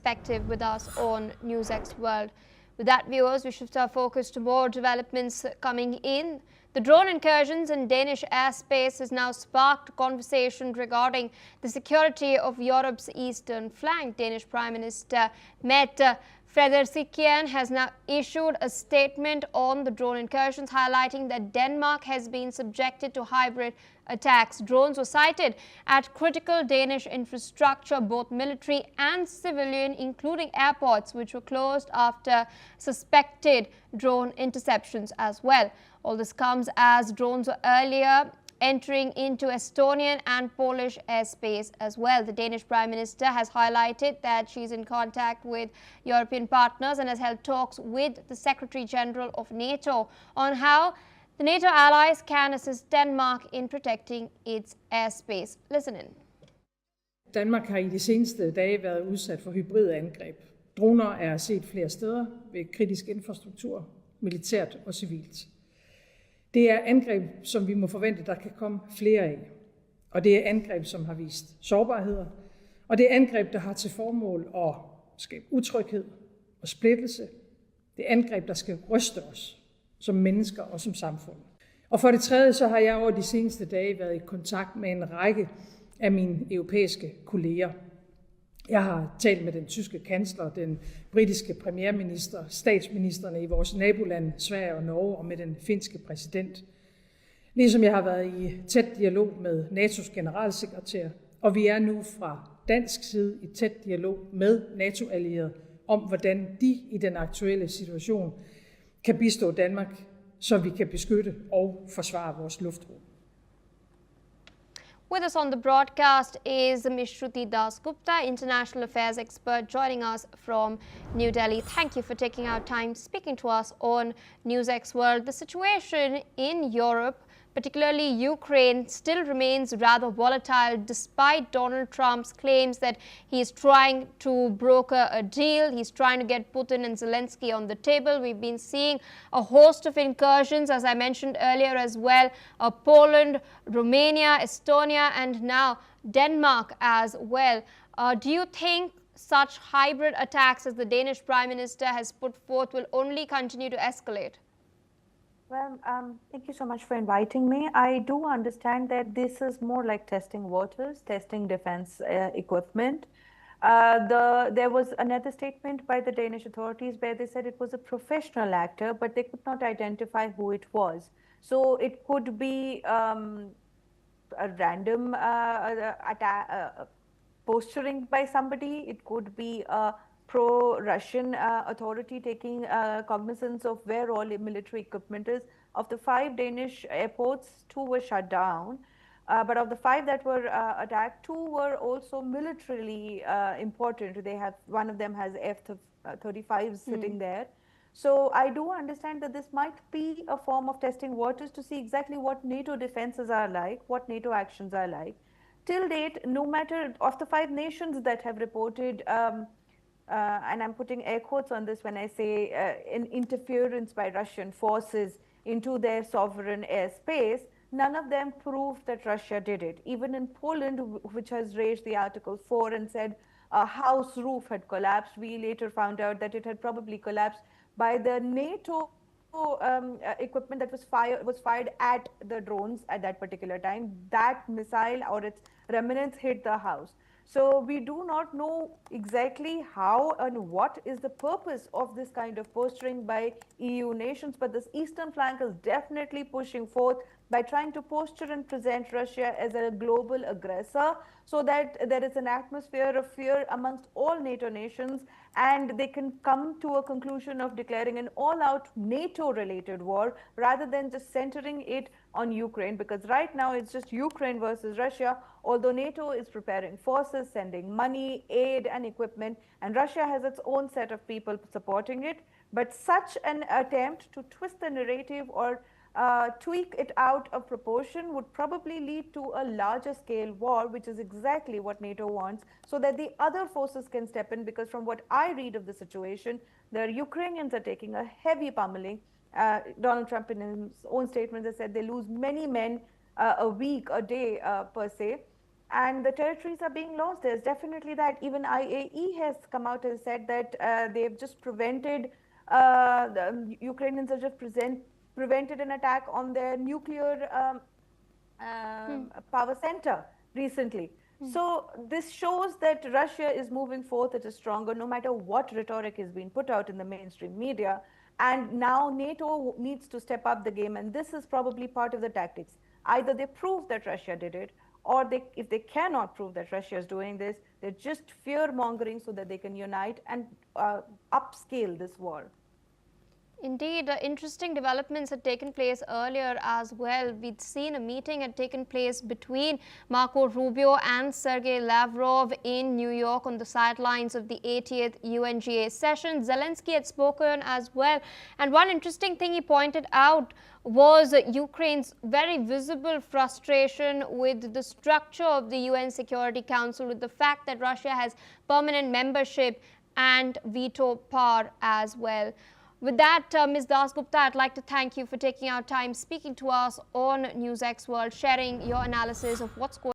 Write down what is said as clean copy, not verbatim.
perspective with us on NewsX World. With that, viewers, we shift our focus to more developments coming in. The drone incursions in Danish airspace has now sparked conversation regarding the security of Europe's eastern flank. Danish Prime Minister Mette Frederiksen has now issued a statement on the drone incursions, highlighting that Denmark has been subjected to hybrid attacks. Drones were sighted at critical Danish infrastructure, both military and civilian, including airports, which were closed after suspected drone interceptions as well. All this comes as drones were earlier entering into Estonian and Polish airspace as well. The Danish Prime Minister has highlighted that she's in contact with European partners and has held talks with the Secretary General of NATO on how the NATO allies can assist Denmark in protecting its airspace. Listen in. Danmark har i de seneste dage været udsat for hybride angreb. Droner er set flere steder ved kritisk infrastruktur, militært og civilt. Det er angreb, som vi må forvente, der kan komme flere af. Og det er angreb, som har vist sårbarheder. Og det er angreb, der har til formål at skabe utryghed og splittelse. Det er angreb, der skal ryste os som mennesker og som samfund. Og for det tredje, så har jeg over de seneste dage været i kontakt med en række af mine europæiske kolleger. Jeg har talt med den tyske kansler, den britiske premierminister, statsministerne i vores nabolande, Sverige og Norge, og med den finske præsident. Ligesom jeg har været i tæt dialog med NATO's generalsekretær, og vi er nu fra dansk side i tæt dialog med NATO-allierede om, hvordan de i den aktuelle situation kan bistå Danmark, så vi kan beskytte og forsvare vores luftrum. With us on the broadcast is Ms. Shruti Dasgupta, international affairs expert, joining us from New Delhi. Thank you for taking our time speaking to us on NewsX World. The situation in Europe, particularly Ukraine, still remains rather volatile despite Donald Trump's claims that he is trying to broker a deal. He's trying to get Putin and Zelensky on the table. We've been seeing a host of incursions, as I mentioned earlier as well, Poland, Romania, Estonia, and now Denmark as well. Do you think such hybrid attacks as the Danish Prime Minister has put forth will only continue to escalate? Well, thank you so much for inviting me. I do understand that this is more like testing waters, testing defense equipment. There was another statement by the Danish authorities where they said it was a professional actor, but they could not identify who it was. So it could be a random posturing by somebody. It could be a pro-Russian authority taking cognizance of where all military equipment is. Of the 5 Danish airports, 2 were shut down. But of the 5 that were attacked, 2 were also militarily important. One of them has F-35s sitting there. So I do understand that this might be a form of testing waters to see exactly what NATO defenses are like, what NATO actions are like. Till date, no matter of the 5 nations that have reported and I'm putting air quotes on this when I say an interference by Russian forces into their sovereign airspace, none of them proved that Russia did it. Even in Poland, which has raised the Article 4 and said a house roof had collapsed, we later found out that it had probably collapsed by the NATO equipment that was fired at the drones at that particular time. That missile or its remnants hit the house. So we do not know exactly how and what is the purpose of this kind of posturing by EU nations, but this eastern flank is definitely pushing forth by trying to posture and present Russia as a global aggressor so that there is an atmosphere of fear amongst all NATO nations and they can come to a conclusion of declaring an all-out NATO-related war rather than just centering it on Ukraine, because right now it's just Ukraine versus Russia, although NATO is preparing forces, sending money, aid and equipment, and Russia has its own set of people supporting it. But such an attempt to twist the narrative or tweak it out of proportion would probably lead to a larger scale war, which is exactly what NATO wants, so that the other forces can step in, because from what I read of the situation, the Ukrainians are taking a heavy pummeling. Donald Trump in his own statement has said they lose many men a week, a day per se. and the territories are being lost. There's definitely that. Even IAE has come out and said that they've just prevented, the Ukrainians have just prevented an attack on their nuclear power center recently. So this shows that Russia is moving forth. It is stronger, no matter what rhetoric is being put out in the mainstream media. And now NATO needs to step up the game, and this is probably part of the tactics. Either they prove that Russia did it, or if they cannot prove that Russia is doing this, they're just fear-mongering so that they can unite and upscale this war. Indeed, interesting developments had taken place earlier as well. We'd seen a meeting had taken place between Marco Rubio and Sergei Lavrov in New York on the sidelines of the 80th UNGA session. Zelensky had spoken as well. And one interesting thing he pointed out was Ukraine's very visible frustration with the structure of the UN Security Council, with the fact that Russia has permanent membership and veto power as well. With that, Ms. Dasgupta, I'd like to thank you for taking our time speaking to us on NewsX World, sharing your analysis of what's going on.